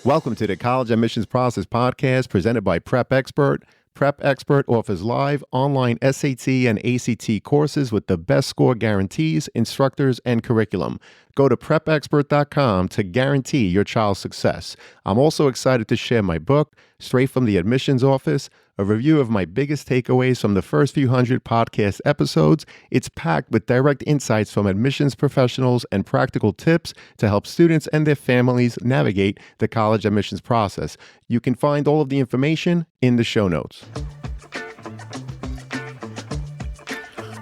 Welcome to the College Admissions Process Podcast presented by Prep Expert. Prep Expert offers live online SAT and ACT courses with the best score guarantees, instructors, and curriculum. Go to prepexpert.com to guarantee your child's success. I'm also excited to share my book, Straight from the Admissions Office, a review of my biggest takeaways from the first few hundred podcast episodes. It's packed with direct insights from admissions professionals and practical tips to help students and their families navigate the college admissions process. You can find all of the information in the show notes.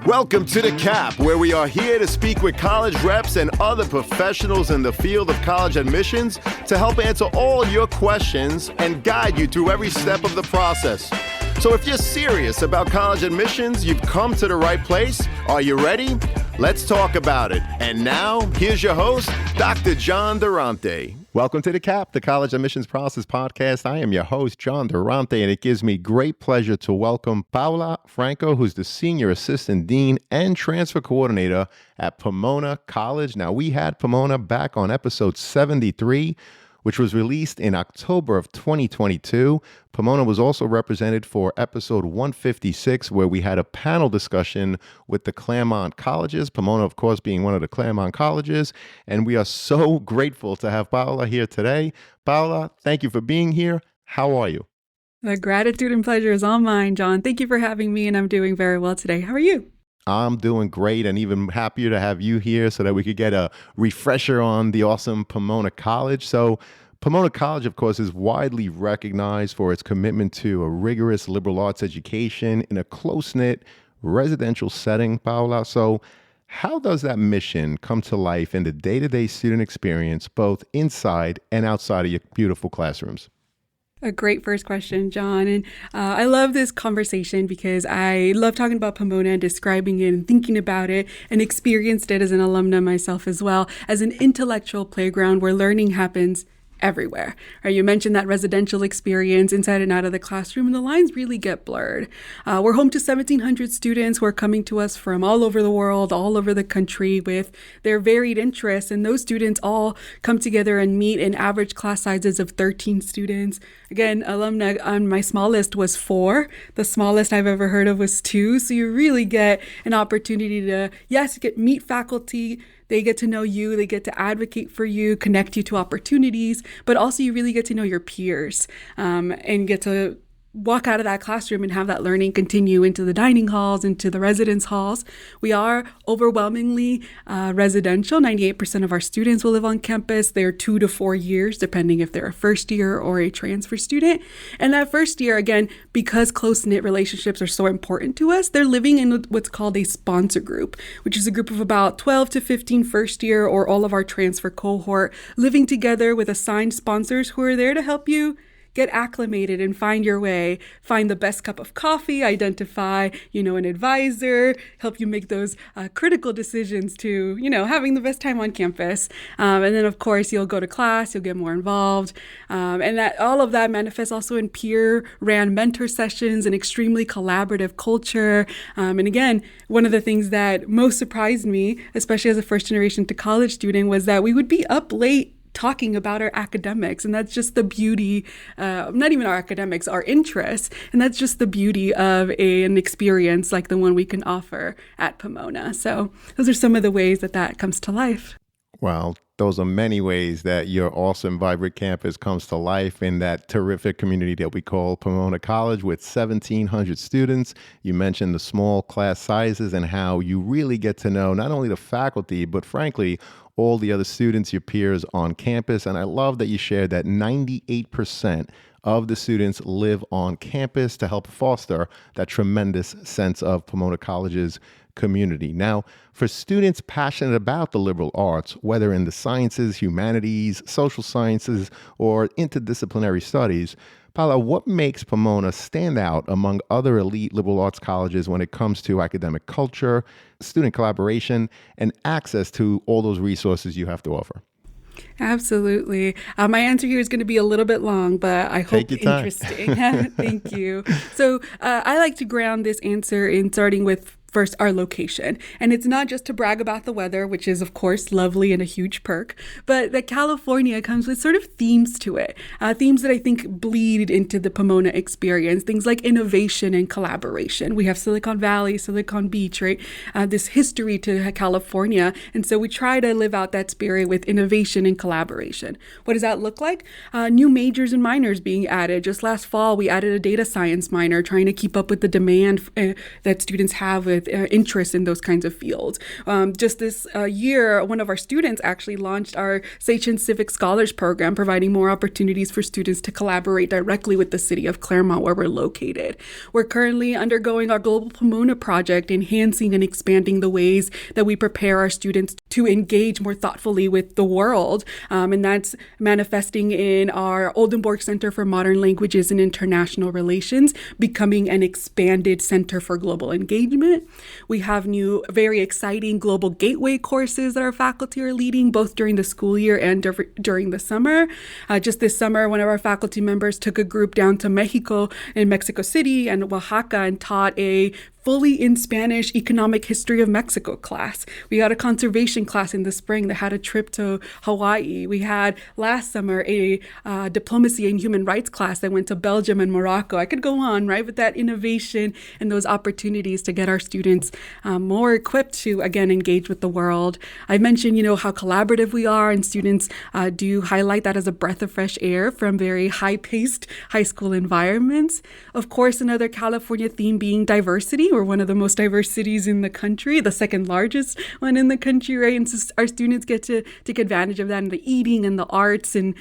Welcome to The Cap, where we are here to speak with college reps and other professionals in the field of college admissions to help answer all your questions and guide you through every step of the process. So if you're serious about college admissions, you've come to the right place. Are you ready? Let's talk about it. And now, here's your host, Dr. John Durante. Welcome to The Cap, the College Admissions Process Podcast. I am your host, John Durante, and it gives me great pleasure to welcome Paola Franco, who's the Senior Assistant Dean and Transfer Coordinator at Pomona College. Now, we had Pomona back on episode 73, which was released in October of 2022. Pomona was also represented for episode 156, where we had a panel discussion with the Claremont colleges, Pomona, of course, being one of the Claremont colleges. And we are so grateful to have Paola here today. Paola, thank you for being here. How are you? The gratitude and pleasure is all mine, John. Thank you for having me, and I'm doing very well today. How are you? I'm doing great, and even happier to have you here so that we could get a refresher on the awesome Pomona College. So Pomona College, of course, is widely recognized for its commitment to a rigorous liberal arts education in a close-knit residential setting, Paola. So how does that mission come to life in the day-to-day student experience, both inside and outside of your beautiful classrooms? A great first question, John. And I love this conversation because I love talking about Pomona and describing it and thinking about it, and experienced it as an alumna myself as well, as an intellectual playground where learning happens everywhere. Right? You mentioned that residential experience inside and out of the classroom, and the lines really get blurred. We're home to 1,700 students who are coming to us from all over the world, all over the country with their varied interests, and those students all come together and meet in average class sizes of 13 students. Again, alumna on my smallest was 4. The smallest I've ever heard of was 2. So you really get an opportunity to, meet faculty. They get to know you, they get to advocate for you, connect you to opportunities, but also you really get to know your peers and get to walk out of that classroom and have that learning continue into the dining halls, into the residence halls. We are overwhelmingly residential. 98% of our students will live on campus. They're 2 to 4 years, depending if they're a first year or a transfer student. And that first year, again, because close-knit relationships are so important to us, they're living in what's called a sponsor group, which is a group of about 12 to 15 first year or all of our transfer cohort living together with assigned sponsors who are there to help you get acclimated and find your way, find the best cup of coffee, identify, an advisor, help you make those critical decisions to, having the best time on campus. And then, of course, you'll go to class, you'll get more involved. And that all of that manifests also in peer-ran mentor sessions, an extremely collaborative culture. And again, one of the things that most surprised me, especially as a first-generation to college student, was that we would be up late talking about our academics. And that's just the beauty, not even our academics, our interests. And that's just the beauty of an experience like the one we can offer at Pomona. So those are some of the ways that comes to life. Well, those are many ways that your awesome, vibrant campus comes to life in that terrific community that we call Pomona College with 1,700 students. You mentioned the small class sizes and how you really get to know not only the faculty, but frankly, all the other students, your peers on campus. And I love that you shared that 98% of the students live on campus to help foster that tremendous sense of Pomona College's community. Now, for students passionate about the liberal arts, whether in the sciences, humanities, social sciences, or interdisciplinary studies, Paola, what makes Pomona stand out among other elite liberal arts colleges when it comes to academic culture, student collaboration, and access to all those resources you have to offer? Absolutely. My answer here is going to be a little bit long, but I hope interesting. Thank you. So I like to ground this answer in starting with first, our location. And it's not just to brag about the weather, which is, of course, lovely and a huge perk, but that California comes with sort of themes to it, themes that I think bleed into the Pomona experience, things like innovation and collaboration. We have Silicon Valley, Silicon Beach, right? This history to California. And so we try to live out that spirit with innovation and collaboration. What does that look like? New majors and minors being added. Just last fall, we added a data science minor, trying to keep up with the demand that students have with interest in those kinds of fields. Just this year, one of our students actually launched our Sachin Civic Scholars Program, providing more opportunities for students to collaborate directly with the city of Claremont, where we're located. We're currently undergoing our Global Pomona project, enhancing and expanding the ways that we prepare our students to engage more thoughtfully with the world. And that's manifesting in our Oldenburg Center for Modern Languages and International Relations, becoming an expanded Center for Global Engagement. We have new, very exciting Global Gateway courses that our faculty are leading, both during the school year and during the summer. Just this summer, one of our faculty members took a group down to Mexico, in Mexico City and Oaxaca, and taught a fully in Spanish economic history of Mexico class. We got a conservation class in the spring that had a trip to Hawaii. We had last summer a diplomacy and human rights class that went to Belgium and Morocco. I could go on, right? But that innovation and those opportunities to get our students more equipped to, again, engage with the world. I mentioned, how collaborative we are, and students do highlight that as a breath of fresh air from very high-paced high school environments. Of course, another California theme being diversity. We're one of the most diverse cities in the country, the second largest one in the country, right? And so our students get to take advantage of that in the eating and the arts and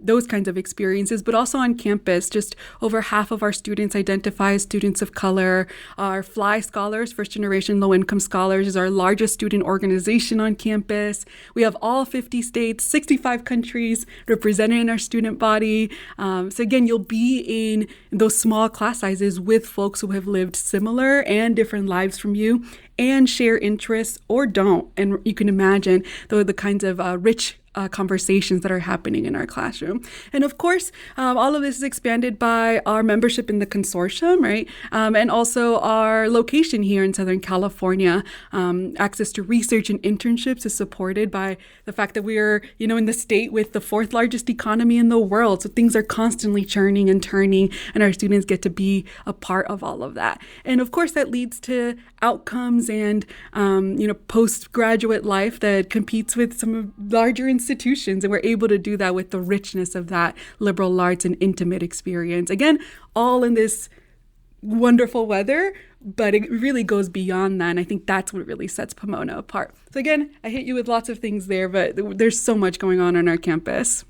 those kinds of experiences. But also on campus, just over half of our students identify as students of color. Our FLY Scholars, First Generation Low Income Scholars, is our largest student organization on campus. We have all 50 states, 65 countries represented in our student body. So again, you'll be in those small class sizes with folks who have lived similar and different lives from you and share interests or don't. And you can imagine the kinds of rich conversations that are happening in our classroom. And of course, all of this is expanded by our membership in the consortium, right? And also our location here in Southern California. Access to research and internships is supported by the fact that we are, in the state with the fourth largest economy in the world. So things are constantly churning and turning, and our students get to be a part of all of that. And of course, that leads to outcomes and, postgraduate life that competes with some larger institutions, and we're able to do that with the richness of that liberal arts and intimate experience. Again, all in this wonderful weather, but it really goes beyond that, and I think that's what really sets Pomona apart. So again, I hit you with lots of things there, but there's so much going on our campus.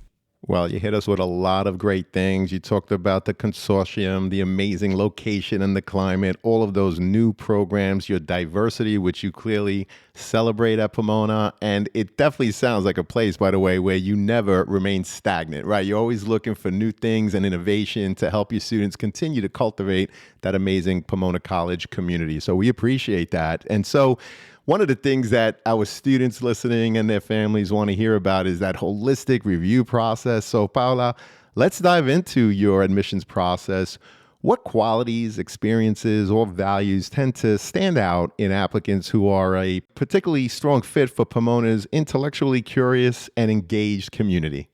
Well, you hit us with a lot of great things. You talked about the consortium, the amazing location and the climate, all of those new programs, your diversity, which you clearly celebrate at Pomona. And it definitely sounds like a place, by the way, where you never remain stagnant, right? You're always looking for new things and innovation to help your students continue to cultivate that amazing Pomona College community. So we appreciate that. And so one of the things that our students listening and their families want to hear about is that holistic review process. So Paola, let's dive into your admissions process. What qualities, experiences, or values tend to stand out in applicants who are a particularly strong fit for Pomona's intellectually curious and engaged community?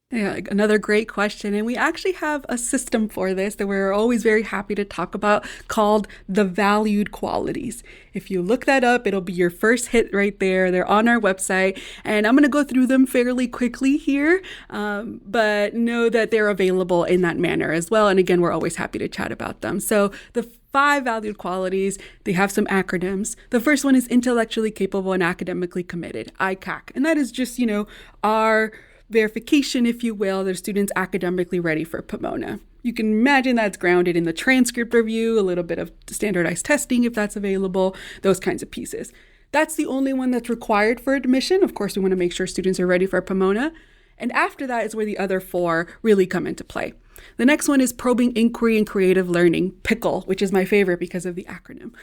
Yeah, another great question. And we actually have a system for this that we're always very happy to talk about called the valued qualities. If you look that up, it'll be your first hit right there. They're on our website. And I'm going to go through them fairly quickly here, but know that they're available in that manner as well. And again, we're always happy to chat about them. So the 5 valued qualities, they have some acronyms. The first one is intellectually capable and academically committed, ICAC. And that is just, our verification, if you will, that a student's academically ready for Pomona. You can imagine that's grounded in the transcript review, a little bit of standardized testing if that's available, those kinds of pieces. That's the only one that's required for admission. Of course, we want to make sure students are ready for Pomona. And after that is where the other 4 really come into play. The next one is probing inquiry and creative learning, PICLE, which is my favorite because of the acronym.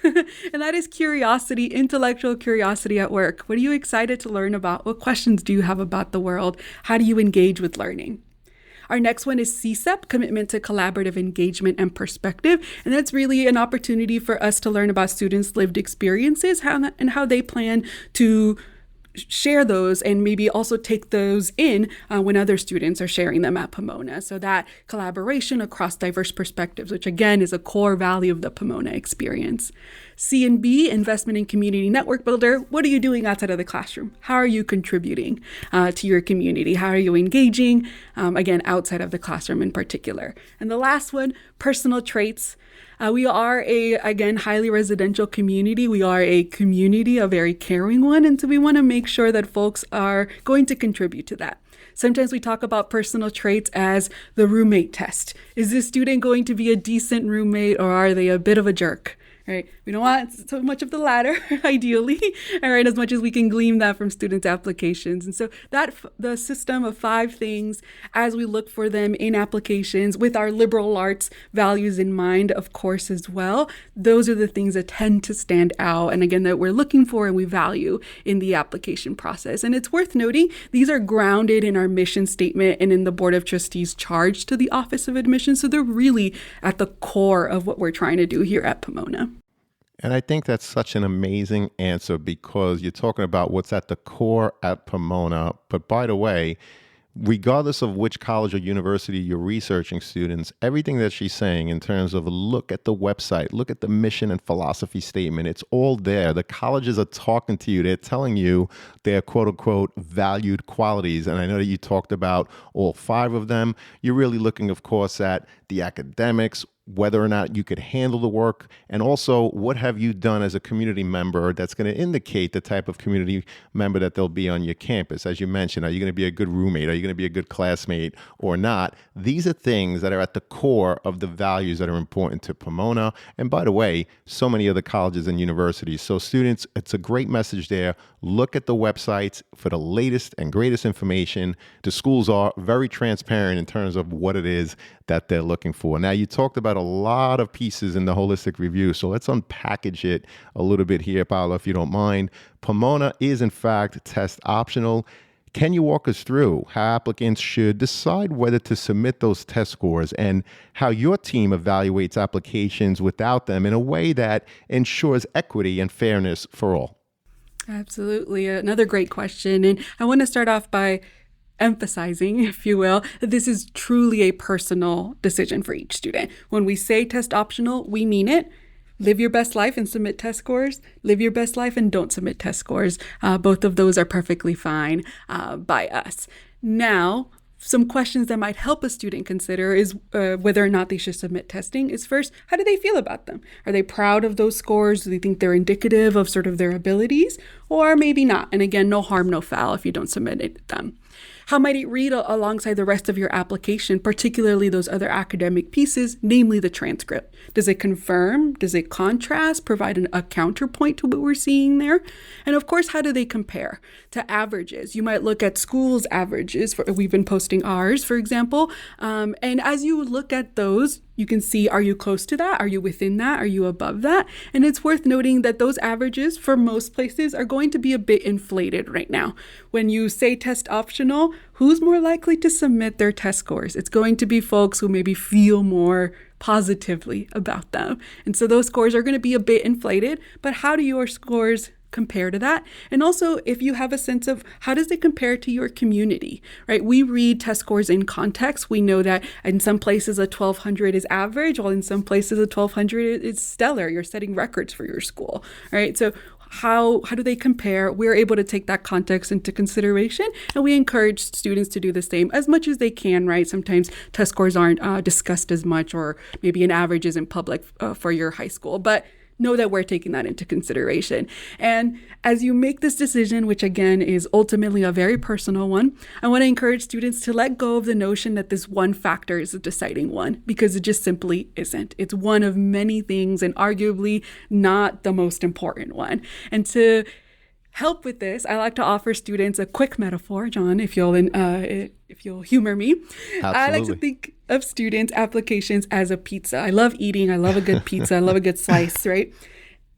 And that is curiosity, intellectual curiosity at work. What are you excited to learn about? What questions do you have about the world? How do you engage with learning? Our next one is CSEP, Commitment to Collaborative Engagement and Perspective. And that's really an opportunity for us to learn about students' lived experiences and how they plan to share those and maybe also take those in when other students are sharing them at Pomona. So that collaboration across diverse perspectives, which again is a core value of the Pomona experience. C and B, investment in community network builder. What are you doing outside of the classroom? How are you contributing to your community? How are you engaging, again, outside of the classroom in particular? And the last one, personal traits. We are again, highly residential community. We are a community, a very caring one. And so we want to make sure that folks are going to contribute to that. Sometimes we talk about personal traits as the roommate test. Is this student going to be a decent roommate, or are they a bit of a jerk? Right? We don't want so much of the latter, ideally, all right, as much as we can glean that from students' applications. And so that the system of 5 things, as we look for them in applications with our liberal arts values in mind, of course, as well, those are the things that tend to stand out. And again, that we're looking for and we value in the application process. And it's worth noting, these are grounded in our mission statement and in the Board of Trustees charge to the Office of Admissions. So they're really at the core of what we're trying to do here at Pomona. And I think that's such an amazing answer, because you're talking about what's at the core at Pomona. But by the way, regardless of which college or university you're researching, students, everything that she's saying in terms of look at the website, look at the mission and philosophy statement, it's all there. The colleges are talking to you. They're telling you their quote unquote valued qualities. And I know that you talked about all 5 of them. You're really looking, of course, at the academics, whether or not you could handle the work, and also what have you done as a community member that's going to indicate the type of community member that they'll be on your campus. As you mentioned, are you going to be a good roommate? Are you going to be a good classmate or not? These are things that are at the core of the values that are important to Pomona. And by the way, so many other colleges and universities. So students, it's a great message there. Look at the websites for the latest and greatest information. The schools are very transparent in terms of what it is that they're looking for. Now, you talked about a lot of pieces in the holistic review, so let's unpackage it a little bit here, Paola, if you don't mind. Pomona is, in fact, test optional. Can you walk us through how applicants should decide whether to submit those test scores and how your team evaluates applications without them in a way that ensures equity and fairness for all? Absolutely. Another great question. And I want to start off by emphasizing, if you will, that this is truly a personal decision for each student. When we say test optional, we mean it. Live your best life and submit test scores. Live your best life and don't submit test scores. Both of those are perfectly fine by us. Now, some questions that might help a student consider is whether or not they should submit testing is first, how do they feel about them? Are they proud of those scores? Do they think they're indicative of sort of their abilities? Or maybe not. And again, no harm, no foul if you don't submit them. How might it read alongside the rest of your application, particularly those other academic pieces, namely the transcript? Does it confirm? Does it contrast? Provide a counterpoint to what we're seeing there? And of course, how do they compare to averages? You might look at schools' averages. We've been posting ours, for example. And as you look at those, you can see, are you close to that? Are you within that? Are you above that? And it's worth noting that those averages for most places are going to be a bit inflated right now. When you say test optional, who's more likely to submit their test scores? It's going to be folks who maybe feel more positively about them. And so those scores are going to be a bit inflated, but how do your scores compare to that? And also, if you have a sense of how does it compare to your community, right? We read test scores in context. We know that in some places a 1200 is average, while in some places a 1200 is stellar. You're setting records for your school, right? So how do they compare? We're able to take that context into consideration, and we encourage students to do the same as much as they can, right? Sometimes test scores aren't discussed as much, or maybe an average isn't public for your high school, but know that we're taking that into consideration. And as you make this decision, which again is ultimately a very personal one, I want to encourage students to let go of the notion that this one factor is a deciding one, because it just simply isn't. It's one of many things, and arguably not the most important one. And to help with this, I like to offer students a quick metaphor, John, if you'll humor me. Absolutely. I like to think of students' applications as a pizza. I love eating. I love a good pizza. I love a good slice, right?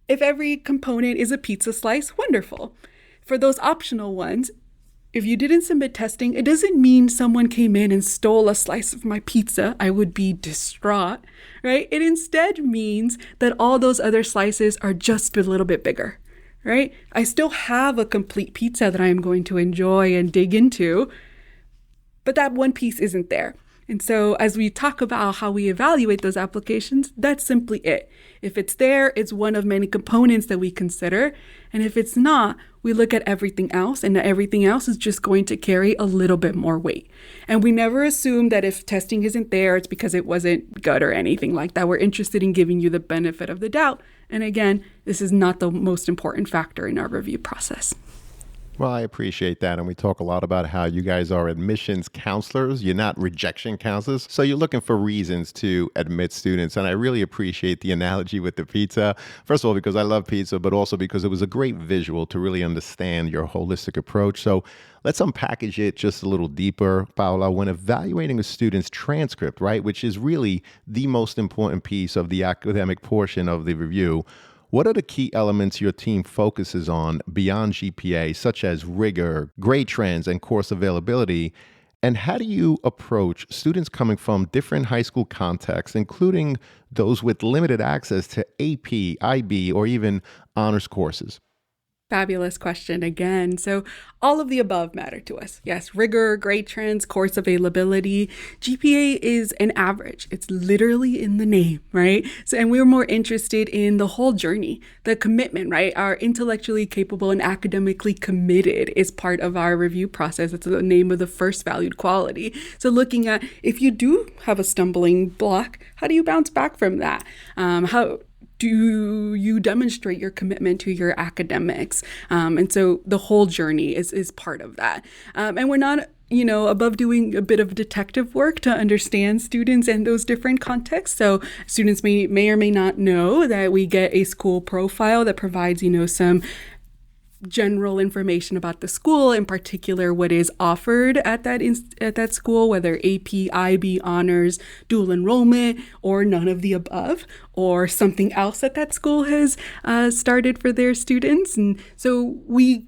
If every component is a pizza slice, wonderful. For those optional ones, if you didn't submit testing, it doesn't mean someone came in and stole a slice of my pizza. I would be distraught, right? It instead means that all those other slices are just a little bit bigger, right? I still have a complete pizza that I am going to enjoy and dig into, but that one piece isn't there. And so as we talk about how we evaluate those applications, that's simply it. If it's there, it's one of many components that we consider. And if it's not, we look at everything else, and everything else is just going to carry a little bit more weight. And we never assume that if testing isn't there, it's because it wasn't good or anything like that. We're interested in giving you the benefit of the doubt. And again, this is not the most important factor in our review process. Well, I appreciate that. And we talk a lot about how you guys are admissions counselors. You're not rejection counselors. So you're looking for reasons to admit students. And I really appreciate the analogy with the pizza. First of all, because I love pizza, but also because it was a great visual to really understand your holistic approach. So let's unpackage it just a little deeper, Paola. When evaluating a student's transcript, right, which is really the most important piece of the academic portion of the review, what are the key elements your team focuses on beyond GPA, such as rigor, grade trends, and course availability? And how do you approach students coming from different high school contexts, including those with limited access to AP, IB, or even honors courses? Fabulous question again. So all of the above matter to us. Yes, rigor, grade trends, course availability. GPA is an average. It's literally in the name, right? So, and we're more interested in the whole journey, the commitment, right? Our intellectually capable and academically committed is part of our review process. It's the name of the first valued quality. So looking at if you do have a stumbling block, how do you bounce back from that? How do you demonstrate your commitment to your academics? And so the whole journey is part of that. And we're not, above doing a bit of detective work to understand students and those different contexts. So students may or may not know that we get a school profile that provides, some general information about the school, in particular what is offered at that school, whether AP, IB, honors, dual enrollment, or none of the above, or something else that school has started for their students. And so we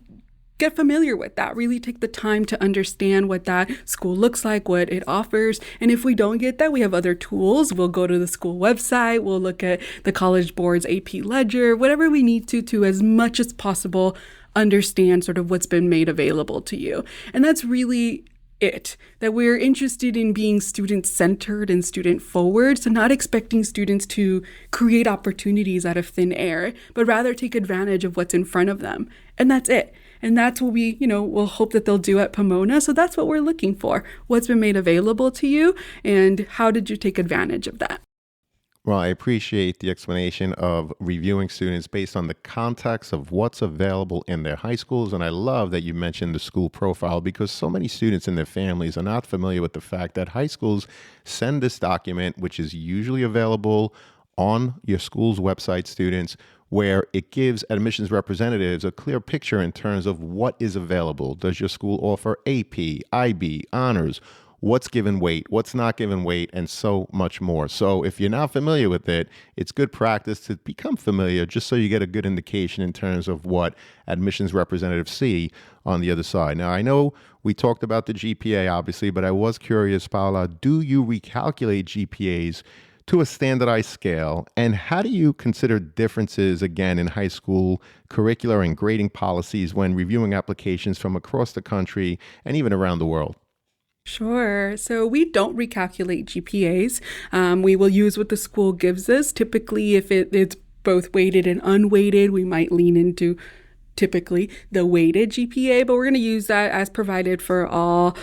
get familiar with that, really take the time to understand what that school looks like, what it offers. And if we don't get that, we have other tools. We'll go to the school website, we'll look at the College Board's AP Ledger, whatever we need to as much as possible understand sort of what's been made available to you. And that's really it, that we're interested in being student-centered and student-forward, so not expecting students to create opportunities out of thin air, but rather take advantage of what's in front of them. And that's it. And that's what we'll hope that they'll do at Pomona. So that's what we're looking for. What's been made available to you, and how did you take advantage of that? Well, I appreciate the explanation of reviewing students based on the context of what's available in their high schools. And I love that you mentioned the school profile, because so many students and their families are not familiar with the fact that high schools send this document, which is usually available on your school's website, students, where it gives admissions representatives a clear picture in terms of what is available. Does your school offer AP, IB, honors? What's given weight, what's not given weight, and so much more. So if you're not familiar with it, it's good practice to become familiar, just so you get a good indication in terms of what admissions representatives see on the other side. Now, I know we talked about the GPA, obviously, but I was curious, Paola, do you recalculate GPAs to a standardized scale? And how do you consider differences, again, in high school curricular and grading policies when reviewing applications from across the country and even around the world? Sure. So we don't recalculate GPAs. We will use what the school gives us. Typically, if it's both weighted and unweighted, we might lean into typically the weighted GPA, but we're going to use that as provided for all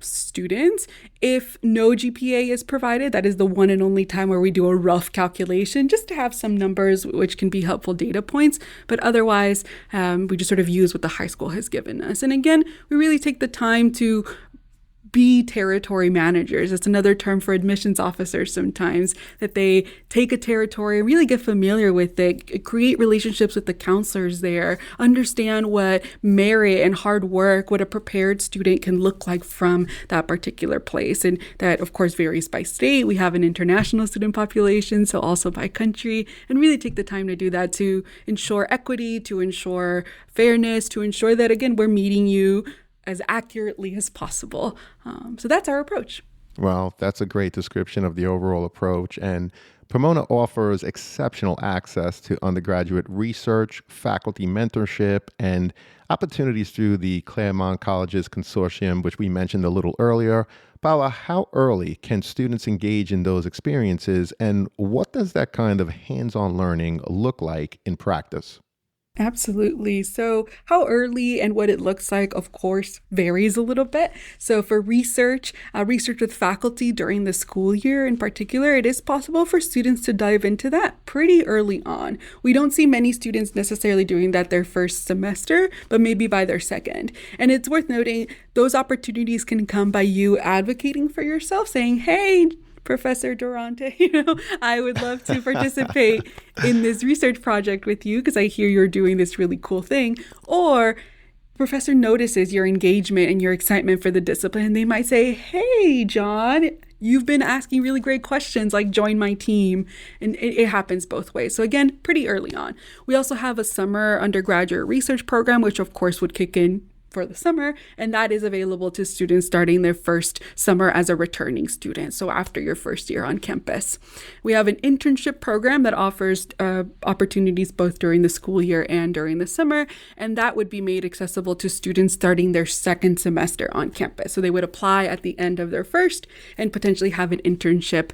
students. If no GPA is provided, that is the one and only time where we do a rough calculation, just to have some numbers, which can be helpful data points. But otherwise, we just sort of use what the high school has given us. And again, we really take the time to be territory managers. It's another term for admissions officers sometimes, that they take a territory, really get familiar with it, create relationships with the counselors there, understand what merit and hard work, what a prepared student can look like from that particular place. And that, of course, varies by state. We have an international student population, so also by country, and really take the time to do that to ensure equity, to ensure fairness, to ensure that, again, we're meeting you as accurately as possible. So that's our approach. Well, that's a great description of the overall approach. And Pomona offers exceptional access to undergraduate research, faculty mentorship, and opportunities through the Claremont Colleges Consortium, which we mentioned a little earlier. Paola, how early can students engage in those experiences, and what does that kind of hands-on learning look like in practice? Absolutely. So how early and what it looks like, of course, varies a little bit. So for research with faculty during the school year in particular, it is possible for students to dive into that pretty early on. We don't see many students necessarily doing that their first semester, but maybe by their second. And it's worth noting those opportunities can come by you advocating for yourself, saying, hey, Professor Durante, I would love to participate in this research project with you because I hear you're doing this really cool thing. Or professor notices your engagement and your excitement for the discipline. And they might say, hey, John, you've been asking really great questions, like join my team. And it happens both ways. So again, pretty early on. We also have a summer undergraduate research program, which of course would kick in for the summer, and that is available to students starting their first summer as a returning student, so after your first year on campus. We have an internship program that offers opportunities both during the school year and during the summer, and that would be made accessible to students starting their second semester on campus. So they would apply at the end of their first and potentially have an internship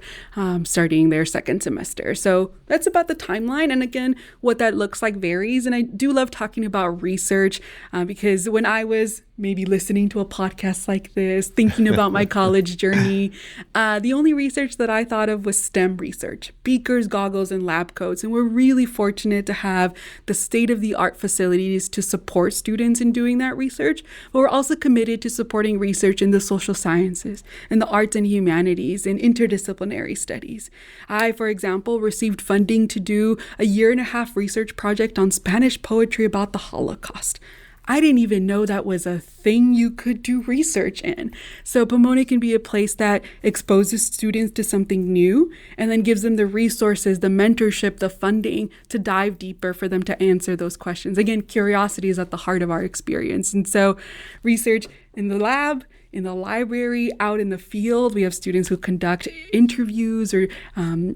starting their second semester. So that's about the timeline, and again, what that looks like varies, and I do love talking about research because when I was maybe listening to a podcast like this, thinking about my college journey, the only research that I thought of was STEM research, beakers, goggles, and lab coats. And we're really fortunate to have the state-of-the-art facilities to support students in doing that research. But we're also committed to supporting research in the social sciences and the arts and humanities and interdisciplinary studies. I, for example, received funding to do a 1.5-year research project on Spanish poetry about the Holocaust. I didn't even know that was a thing you could do research in. So Pomona can be a place that exposes students to something new and then gives them the resources, the mentorship, the funding to dive deeper for them to answer those questions. Again, curiosity is at the heart of our experience. And so research in the lab, in the library, out in the field, we have students who conduct interviews or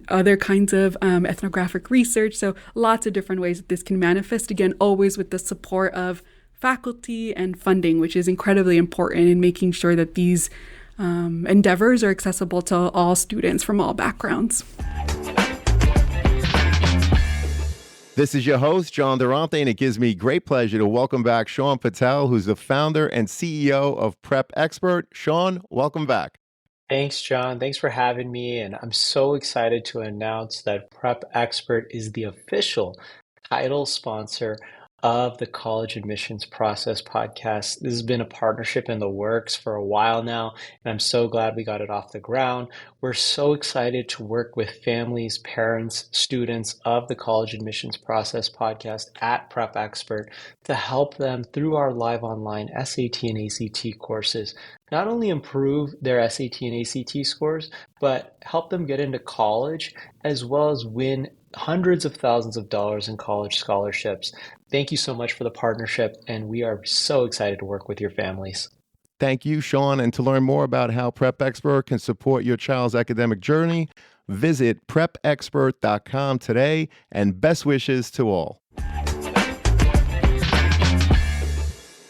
other kinds of ethnographic research. So lots of different ways that this can manifest, again, always with the support of faculty and funding, which is incredibly important in making sure that these endeavors are accessible to all students from all backgrounds. This is your host, John Durante, and it gives me great pleasure to welcome back Sean Patel, who's the founder and CEO of Prep Expert. Sean, welcome back. Thanks, John. Thanks for having me. And I'm so excited to announce that Prep Expert is the official title sponsor of the College Admissions Process podcast. This has been a partnership in the works for a while now, and I'm so glad we got it off the ground. We're so excited to work with families, parents, students of the College Admissions Process podcast at Prep Expert to help them through our live online SAT and ACT courses, not only improve their SAT and ACT scores, but help them get into college as well as win hundreds of thousands of dollars in college scholarships. Thank you so much for the partnership, and we are so excited to work with your families. Thank you, Sean. And to learn more about how Prep Expert can support your child's academic journey, visit prepexpert.com today, and best wishes to all.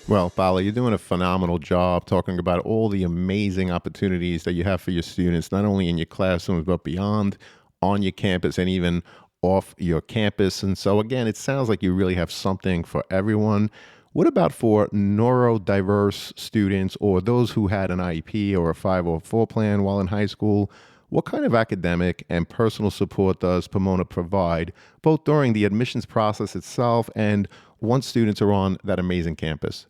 Well, Paola, you're doing a phenomenal job talking about all the amazing opportunities that you have for your students, not only in your classrooms, but beyond, on your campus, and even off your campus. And so again, it sounds like you really have something for everyone. What about for neurodiverse students or those who had an IEP or a 504 plan while in high school? What kind of academic and personal support does Pomona provide, both during the admissions process itself and once students are on that amazing campus?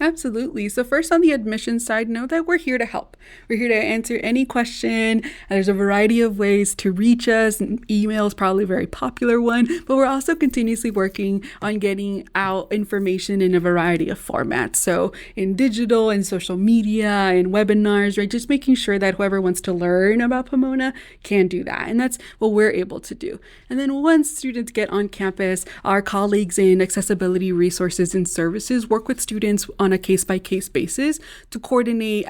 Absolutely. So first, on the admissions side, know that we're here to help. We're here to answer any question. There's a variety of ways to reach us. And email is probably a very popular one, but we're also continuously working on getting out information in a variety of formats. So in digital and social media and webinars, right? Just making sure that whoever wants to learn about Pomona can do that. And that's what we're able to do. And then once students get on campus, our colleagues in accessibility resources and services work with students on on a case-by-case basis to coordinate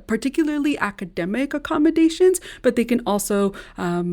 particularly academic accommodations, but they can also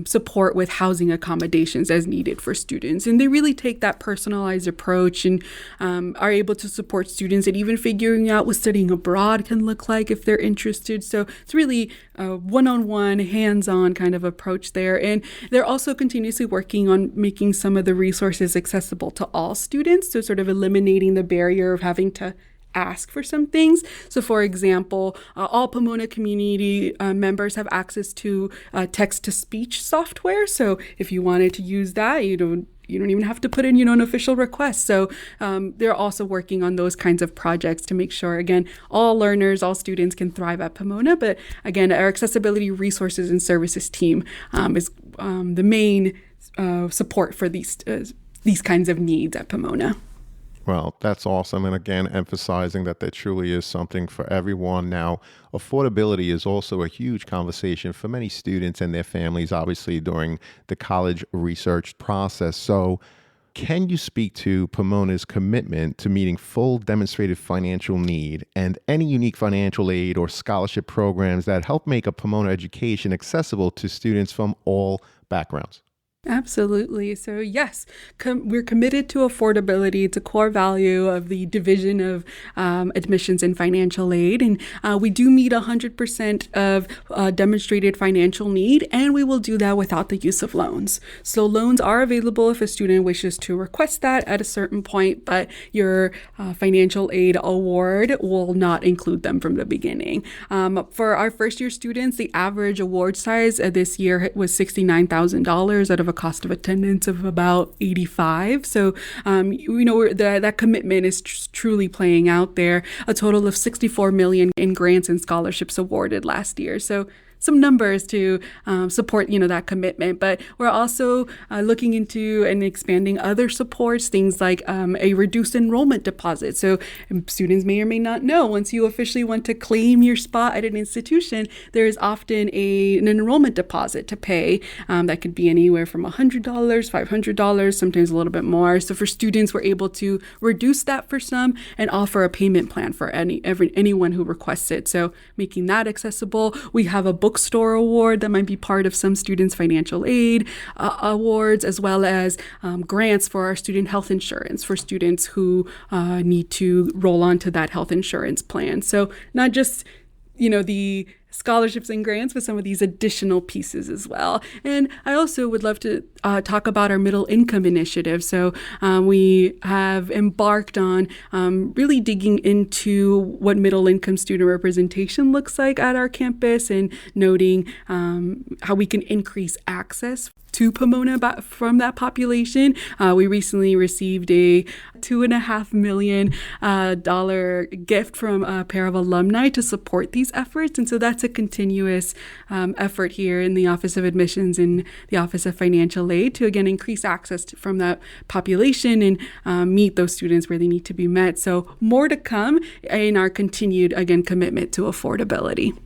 support with housing accommodations as needed for students. And they really take that personalized approach and are able to support students and even figuring out what studying abroad can look like if they're interested. So it's really a one-on-one, hands-on kind of approach there. And they're also continuously working on making some of the resources accessible to all students, so sort of eliminating the barrier of having to ask for some things. So for example, all Pomona community members have access to text-to-speech software. So if you wanted to use that, you don't even have to put in, an official request. So they're also working on those kinds of projects to make sure, again, all learners, all students can thrive at Pomona. But again, our accessibility resources and services team is the main support for these kinds of needs at Pomona. Well, that's awesome. And again, emphasizing that there truly is something for everyone. Now, affordability is also a huge conversation for many students and their families, obviously, during the college research process. So can you speak to Pomona's commitment to meeting full demonstrated financial need and any unique financial aid or scholarship programs that help make a Pomona education accessible to students from all backgrounds? Absolutely. So yes, we're committed to affordability. It's a core value of the Division of Admissions and Financial Aid. And we do meet 100% of demonstrated financial need, and we will do that without the use of loans. So loans are available if a student wishes to request that at a certain point, but your financial aid award will not include them from the beginning. For our first year students, the average award size this year was $69,000 out of a cost of attendance of about 85. So, that commitment is truly playing out there. A total of $64 million in grants and scholarships awarded last year. So some numbers to support, that commitment. But we're also looking into and expanding other supports, things like a reduced enrollment deposit. So students may or may not know, once you officially want to claim your spot at an institution, there is often an enrollment deposit to pay. That could be anywhere from $100, $500, sometimes a little bit more. So for students, we're able to reduce that for some and offer a payment plan for anyone who requests it. So making that accessible. We have a bookstore award that might be part of some students' financial aid awards, as well as grants for our student health insurance for students who need to roll onto that health insurance plan. So not just, the scholarships and grants, but some of these additional pieces as well. And I also would love to talk about our middle income initiative. So we have embarked on really digging into what middle income student representation looks like at our campus and noting how we can increase access to Pomona from that population. We recently received a $2.5 million gift from a pair of alumni to support these efforts. And so that's a continuous effort here in the Office of Admissions and the Office of Financial Aid to, again, increase access from that population and meet those students where they need to be met. So more to come in our continued, again, commitment to affordability.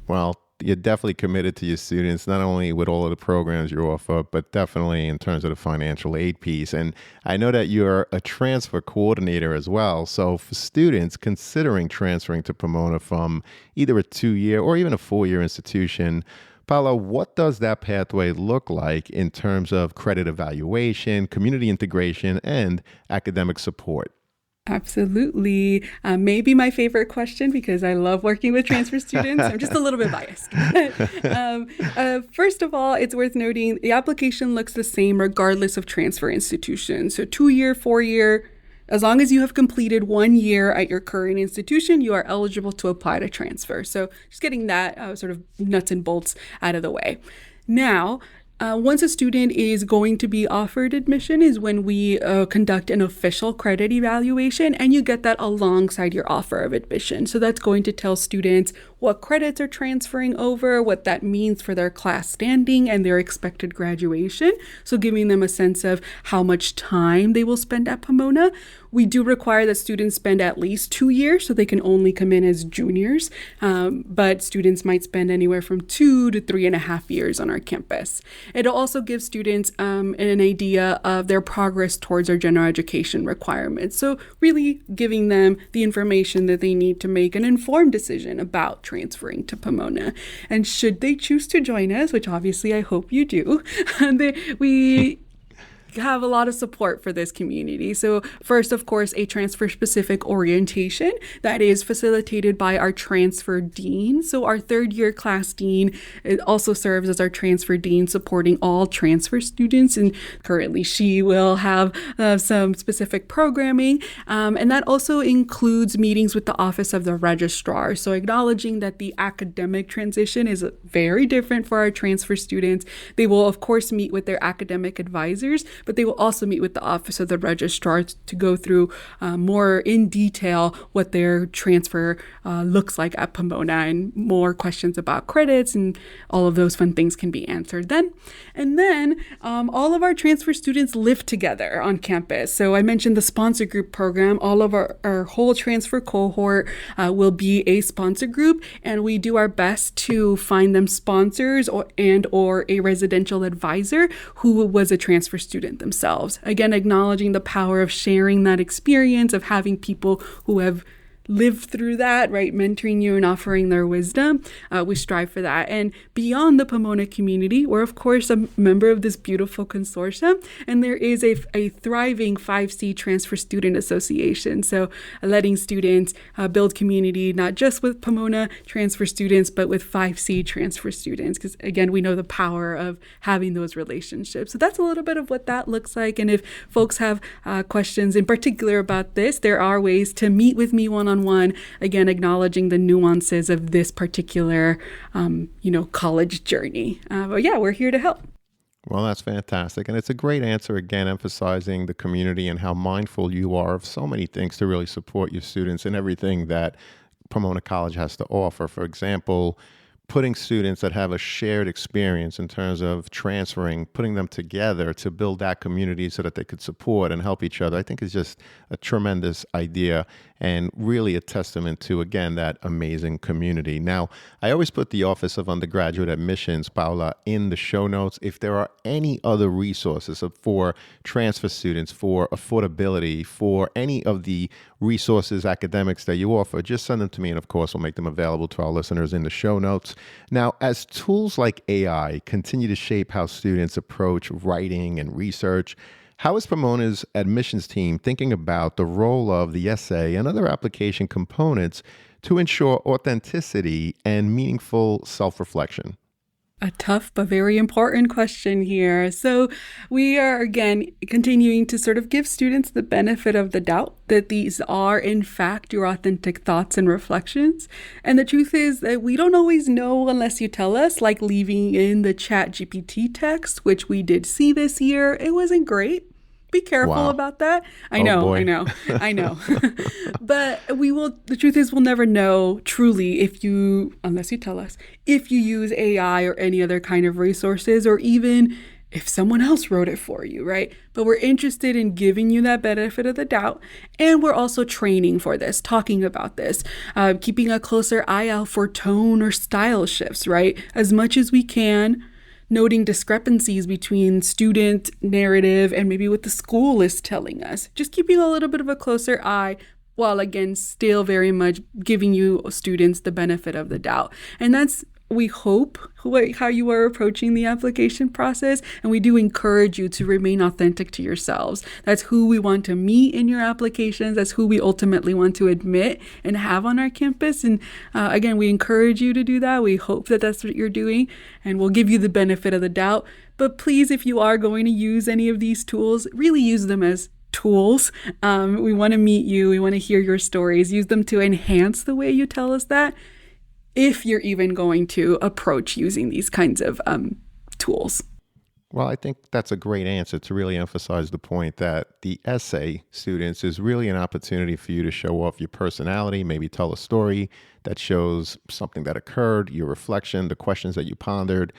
Well, you're definitely committed to your students, not only with all of the programs you offer, but definitely in terms of the financial aid piece. And I know that you're a transfer coordinator as well. So for students considering transferring to Pomona from either a 2-year or even a 4-year institution, Paola, what does that pathway look like in terms of credit evaluation, community integration, and academic support? Absolutely. Maybe my favorite question because I love working with transfer students. I'm just a little bit biased. First of all, it's worth noting the application looks the same regardless of transfer institution. So 2-year, 4-year, as long as you have completed 1 year at your current institution, you are eligible to apply to transfer. So just getting that sort of nuts and bolts out of the way. Now, once a student is going to be offered admission is when we conduct an official credit evaluation, and you get that alongside your offer of admission. So that's going to tell students what credits are transferring over, what that means for their class standing and their expected graduation. So giving them a sense of how much time they will spend at Pomona. We do require that students spend at least 2 years, so they can only come in as juniors. But students might spend anywhere from 2 to 3.5 years on our campus. It'll also give students an idea of their progress towards their general education requirements. So really giving them the information that they need to make an informed decision about transferring to Pomona. And should they choose to join us, which obviously I hope you do, we have a lot of support for this community. So first, of course, a transfer-specific orientation that is facilitated by our transfer dean. So our third-year class dean, it also serves as our transfer dean, supporting all transfer students. And currently, she will have some specific programming. And that also includes meetings with the Office of the Registrar. So acknowledging that the academic transition is very different for our transfer students. They will, of course, meet with their academic advisors, but they will also meet with the Office of the Registrar to go through more in detail what their transfer looks like at Pomona, and more questions about credits and all of those fun things can be answered then. And then all of our transfer students live together on campus. So I mentioned the sponsor group program. All of our whole transfer cohort will be a sponsor group, and we do our best to find them sponsors or a residential advisor who was a transfer student themselves. Again, acknowledging the power of sharing that experience, of having people who have lived through that, right? Mentoring you and offering their wisdom. We strive for that. And beyond the Pomona community, we're of course a member of this beautiful consortium, and there is a thriving 5C Transfer Student Association. So letting students build community, not just with Pomona transfer students, but with 5C transfer students. Because again, we know the power of having those relationships. So that's a little bit of what that looks like. And if folks have questions in particular about this, there are ways to meet with me one-on-one, again, acknowledging the nuances of this particular, college journey. But yeah, we're here to help. Well, that's fantastic. And it's a great answer, again, emphasizing the community and how mindful you are of so many things to really support your students and everything that Pomona College has to offer. For example, putting students that have a shared experience in terms of transferring, putting them together to build that community so that they could support and help each other, I think is just a tremendous idea and really a testament to, again, that amazing community. Now, I always put the Office of Undergraduate Admissions, Paola, in the show notes. If there are any other resources for transfer students, for affordability, for any of the resources, academics that you offer, just send them to me, and of course, we'll make them available to our listeners in the show notes. Now, as tools like AI continue to shape how students approach writing and research, how is Pomona's admissions team thinking about the role of the essay and other application components to ensure authenticity and meaningful self-reflection? A tough but very important question here. So we are, again, continuing to sort of give students the benefit of the doubt that these are, in fact, your authentic thoughts and reflections. And the truth is that we don't always know unless you tell us, like leaving in the ChatGPT text, which we did see this year. It wasn't great. Be careful about that. I know. But the truth is we'll never know truly unless you tell us, if you use AI or any other kind of resources, or even if someone else wrote it for you, right? But we're interested in giving you that benefit of the doubt. And we're also training for this, talking about this, keeping a closer eye out for tone or style shifts, right? As much as we can, noting discrepancies between student narrative and maybe what the school is telling us. Just keeping a little bit of a closer eye, while again, still very much giving you students the benefit of the doubt. And that's, we hope, how you are approaching the application process. And we do encourage you to remain authentic to yourselves. That's who we want to meet in your applications. That's who we ultimately want to admit and have on our campus. And again, we encourage you to do that. We hope that that's what you're doing, and we'll give you the benefit of the doubt. But please, if you are going to use any of these tools, really use them as tools. We want to meet you. We want to hear your stories. Use them to enhance the way you tell us that, if you're even going to approach using these kinds of tools. Well, I think that's a great answer to really emphasize the point that the essay, students, is really an opportunity for you to show off your personality, maybe tell a story that shows something that occurred, your reflection, the questions that you pondered,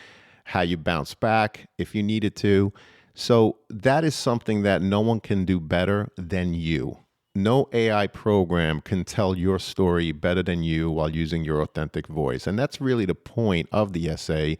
how you bounce back if you needed to. So that is something that no one can do better than you. No AI program can tell your story better than you while using your authentic voice. And that's really the point of the essay.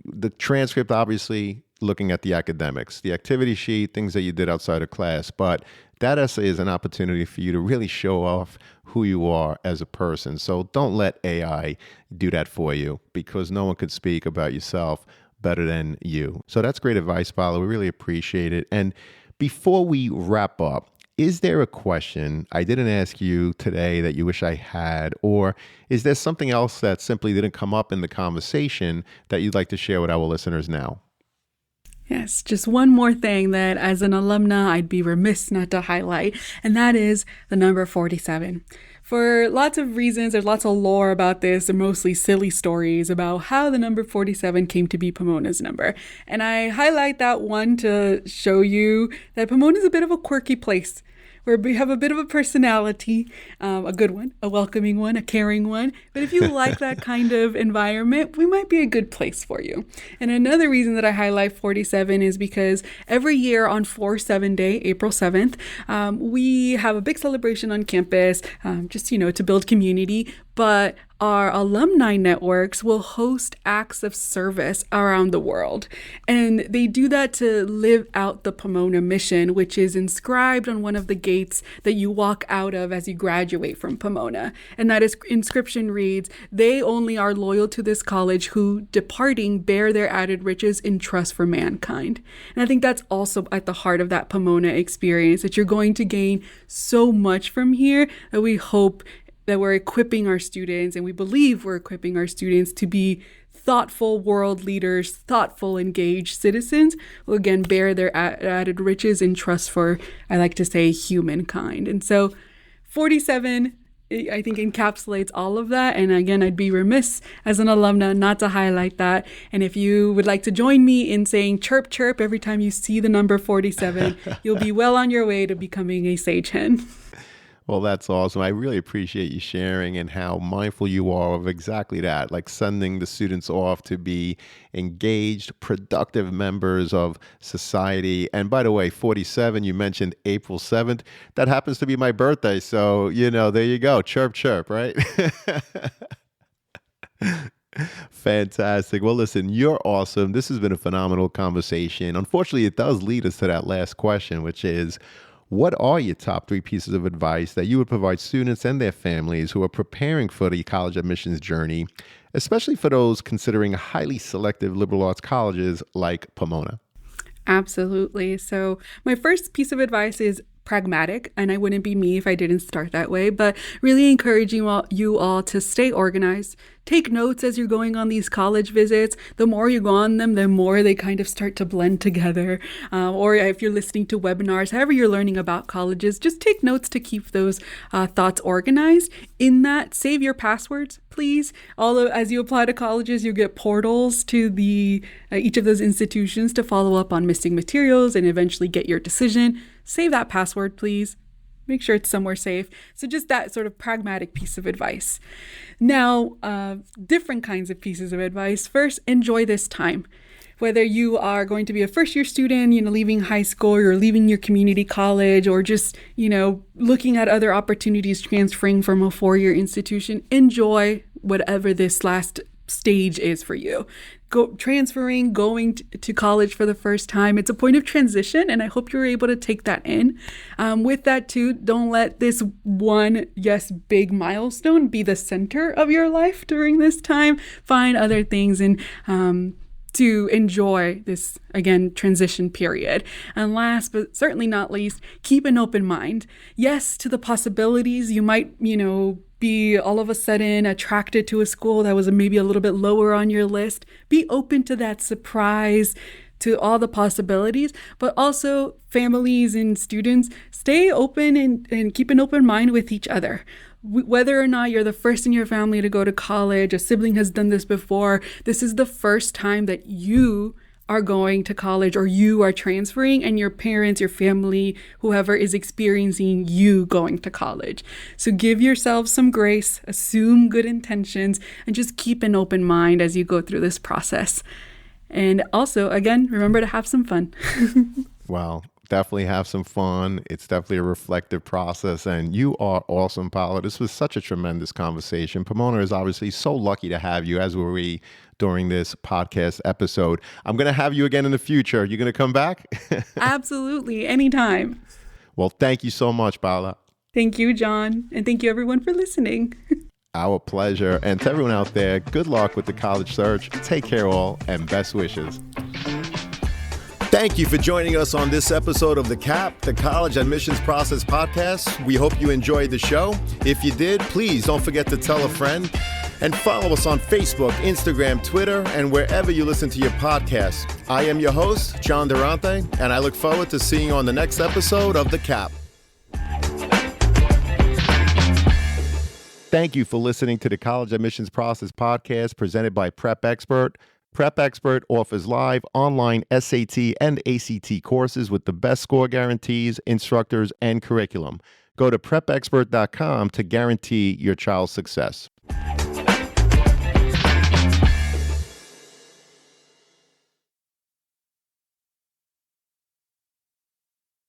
the transcript, obviously, looking at the academics, the activity sheet, things that you did outside of class. But that essay is an opportunity for you to really show off who you are as a person. So don't let AI do that for you, because no one could speak about yourself better than you. So that's great advice, Paola. We really appreciate it. And before we wrap up, is there a question I didn't ask you today that you wish I had? Or is there something else that simply didn't come up in the conversation that you'd like to share with our listeners now? Yes, just one more thing that as an alumna, I'd be remiss not to highlight, and that is the number 47. For lots of reasons, there's lots of lore about this, and mostly silly stories about how the number 47 came to be Pomona's number. And I highlight that one to show you that Pomona is a bit of a quirky place, where we have a bit of a personality, a good one, a welcoming one, a caring one. But if you like that kind of environment, we might be a good place for you. And another reason that I highlight 47 is because every year on 4/7 Day, April 7th, we have a big celebration on campus, just, to build community. But our alumni networks will host acts of service around the world. And they do that to live out the Pomona mission, which is inscribed on one of the gates that you walk out of as you graduate from Pomona. And that inscription reads, "They only are loyal to this college who, departing, bear their added riches in trust for mankind." And I think that's also at the heart of that Pomona experience, that you're going to gain so much from here that we hope that we're equipping our students, and we believe we're equipping our students to be thoughtful world leaders, thoughtful, engaged citizens who, again, bear their added riches in trust for, I like to say, humankind. And so 47, I think, encapsulates all of that. And again, I'd be remiss as an alumna not to highlight that. And if you would like to join me in saying chirp, chirp every time you see the number 47, you'll be well on your way to becoming a sage hen. Well, that's awesome. I really appreciate you sharing and how mindful you are of exactly that, like sending the students off to be engaged, productive members of society. And by the way, 47, you mentioned April 7th. That happens to be my birthday. So, there you go. Chirp, chirp, right? Fantastic. Well, listen, you're awesome. This has been a phenomenal conversation. Unfortunately, it does lead us to that last question, which is, what are your top 3 pieces of advice that you would provide students and their families who are preparing for the college admissions journey, especially for those considering highly selective liberal arts colleges like Pomona? Absolutely. So my first piece of advice is pragmatic, and I wouldn't be me if I didn't start that way, but really encouraging you all to stay organized. Take notes as you're going on these college visits. The more you go on them, the more they kind of start to blend together. Or if you're listening to webinars, however you're learning about colleges, just take notes to keep those thoughts organized. In that, save your passwords, please. As you apply to colleges, you get portals to each of those institutions to follow up on missing materials and eventually get your decision. Save that password, please. Make sure it's somewhere safe. So just that sort of pragmatic piece of advice. Now, different kinds of pieces of advice. First, enjoy this time. Whether you are going to be a first-year student, leaving high school, or leaving your community college, or just, looking at other opportunities transferring from a 4-year institution, enjoy whatever this last stage is for you. Going to college for the first time. It's a point of transition, and I hope you're able to take that in. With that too, don't let this one, big milestone be the center of your life during this time. Find other things and to enjoy this, again, transition period. And last but certainly not least, keep an open mind. Yes, to the possibilities. You might, be all of a sudden attracted to a school that was maybe a little bit lower on your list. Be open to that surprise, to all the possibilities, but also families and students, stay open and keep an open mind with each other. Whether or not you're the first in your family to go to college, a sibling has done this before, this is the first time that you are going to college or you are transferring, and your parents, your family, whoever is experiencing you going to college. So give yourself some grace, assume good intentions, and just keep an open mind as you go through this process. And also, again, remember to have some fun. Wow. Definitely have some fun. It's definitely a reflective process. And you are awesome, Paola. This was such a tremendous conversation. Pomona is obviously so lucky to have you, as were we during this podcast episode. I'm going to have you again in the future. Are you going to come back? Absolutely. Anytime. Well, thank you so much, Paola. Thank you, John. And thank you, everyone, for listening. Our pleasure. And to everyone out there, good luck with the college search. Take care all, and best wishes. Thank you for joining us on this episode of the CAP, the College Admissions Process Podcast. We hope you enjoyed the show. If you did, please don't forget to tell a friend and follow us on Facebook, Instagram, Twitter, and wherever you listen to your podcasts. I am your host, John Durante, and I look forward to seeing you on the next episode of the CAP. Thank you for listening to the College Admissions Process Podcast presented by Prep Expert. Prep Expert offers live online SAT and ACT courses with the best score guarantees, instructors, and curriculum. Go to prepexpert.com to guarantee your child's success.